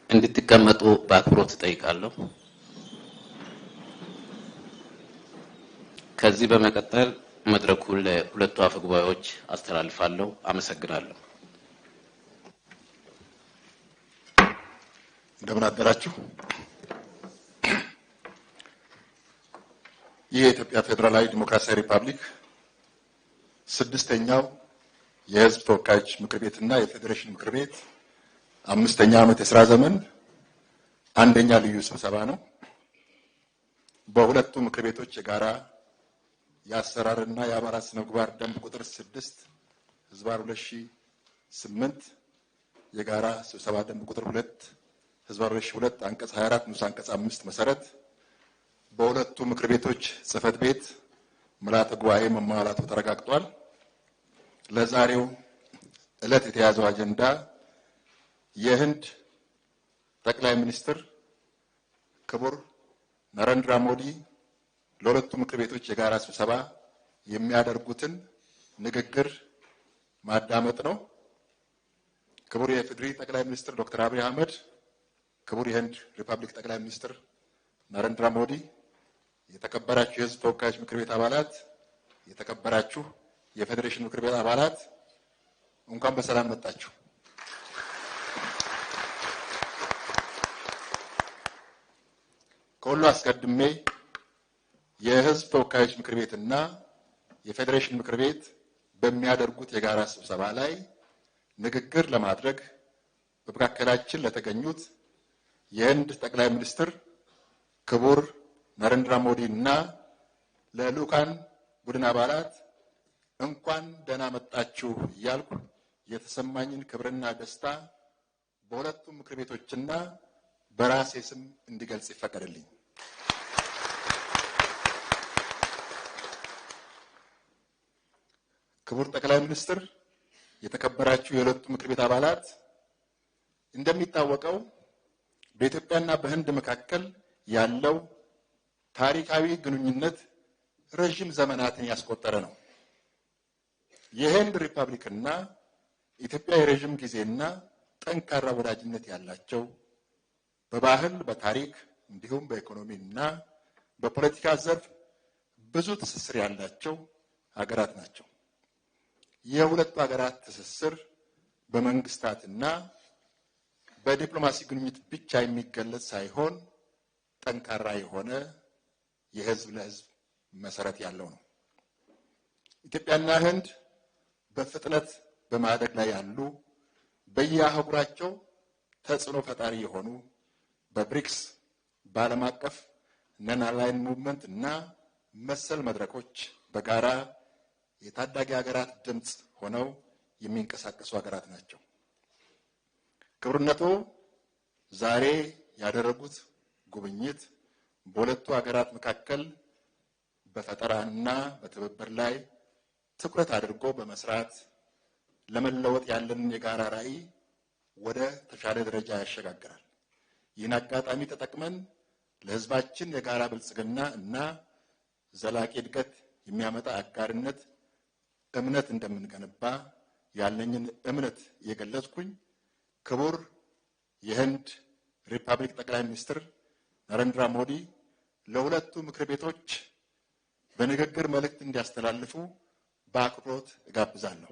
እንድትቀመጡ በአክብሮት እጠይቃለሁ። ከዚህ በመቀጠል መድረኩን ለሁለቱ አፈ ጉባኤዎች አስተላልፋለሁ። አመሰግናለሁ። እንደምን አደራችሁ። የኢትዮጵያ ፌዴራላዊ ዲሞክራሲያዊ ሪፐብሊክ ስድስተኛው የሕዝብ ተወካዮች ምክር ቤትና የፌዴሬሽን ምክር ቤት አምስተኛ ዓመት የሥራ ዘመን አንደኛ ልዩ ስብሰባ ነው። በሁለቱ ምክር ቤቶች የጋራ የአሰራርና የአባላት ስነ ምግባር ደንብ ቁጥር 6/2008 የጋራ ስብሰባ ደንብ ቁጥር 2/2002 አንቀጽ 24 ንዑስ አንቀጽ 5 መሰረት በሁለቱ ምክር ቤቶች ጽህፈት ቤት ምልዓተ ጉባኤ መሟላቱ ተረጋግጧል። ለዛሬው ዕለት የተያዘው አጀንዳ የህንድ ጠቅላይ ሚኒስትር ክቡር ነሬንድራ ሞዲ ለሁለቱ ምክር ቤቶች የጋራ ስብሰባ የሚያደርጉትን ንግግር ማዳመጥ ነው። ክቡር የኢፌዴሪ ጠቅላይ ሚኒስትር ዶክተር አብይ አህመድ፣ ክቡር የህንድ ሪፐብሊክ ጠቅላይ ሚኒስትር ነሬንድራ ሞዲ፣ የተከበራችሁ የህዝብ ተወካዮች ምክር ቤት አባላት፣ የተከበራችሁ የፌዴሬሽን ምክር ቤት አባላት እንኳን በሰላም መጣችሁ። ከሁሉ አስቀድሜ የህዝብ ተወካዮች ምክር ቤትና የፌዴሬሽን ምክር ቤት በሚያደርጉት የጋራ ስብሰባ ላይ ንግግር ለማድረግ በመካከላችን ለተገኙት የህንድ ጠቅላይ ሚኒስትር ክቡር ነሬንድራ ሞዲ እና ለልኡካን ቡድን አባላት እንኳን ደህና መጣችሁ እያልኩ የተሰማኝን ክብርና ደስታ በሁለቱም ምክር ቤቶችና በራሴ ስም እንዲገልጽ ይፈቀድልኝ። ክቡር ጠቅላይ ሚኒስትር፣ የተከበራችሁ የሁለቱ ምክር ቤት አባላት፣ እንደሚታወቀው በኢትዮጵያና በህንድ መካከል ያለው ታሪካዊ ግንኙነት ረጅም ዘመናትን ያስቆጠረ ነው። የህንድ ሪፐብሊክና ኢትዮጵያ የረጅም ጊዜና ጠንካራ ወዳጅነት ያላቸው በባህል፣ በታሪክ እንዲሁም በኢኮኖሚና በፖለቲካ ዘርፍ ብዙ ትስስር ያላቸው ሀገራት ናቸው። የሁለቱ ሀገራት ትስስር በመንግስታትና በዲፕሎማሲ ግንኙነት ብቻ የሚገለጽ ሳይሆን ጠንካራ የሆነ የህዝብ ለህዝብ መሰረት ያለው ነው። ኢትዮጵያና ህንድ በፍጥነት በማደግ ላይ ያሉ በየአህጉራቸው ተጽዕኖ ፈጣሪ የሆኑ በብሪክስ፣ በዓለም አቀፍ ነን አላይን ሙቭመንት እና መሰል መድረኮች በጋራ የታዳጊ ሀገራት ድምፅ ሆነው የሚንቀሳቀሱ ሀገራት ናቸው። ክቡርነቶ ዛሬ ያደረጉት ጉብኝት በሁለቱ ሀገራት መካከል በፈጠራና በትብብር ላይ ትኩረት አድርጎ በመስራት ለመለወጥ ያለንን የጋራ ራዕይ ወደ ተሻለ ደረጃ ያሸጋግራል። ይህን አጋጣሚ ተጠቅመን ለህዝባችን የጋራ ብልጽግና እና ዘላቂ እድገት የሚያመጣ አጋርነት እምነት እንደምንገነባ ያለኝን እምነት የገለጽኩኝ ክቡር የህንድ ሪፐብሊክ ጠቅላይ ሚኒስትር ነሬንድራ ሞዲ ለሁለቱ ምክር ቤቶች በንግግር መልእክት እንዲያስተላልፉ በአክብሮት እጋብዛለሁ።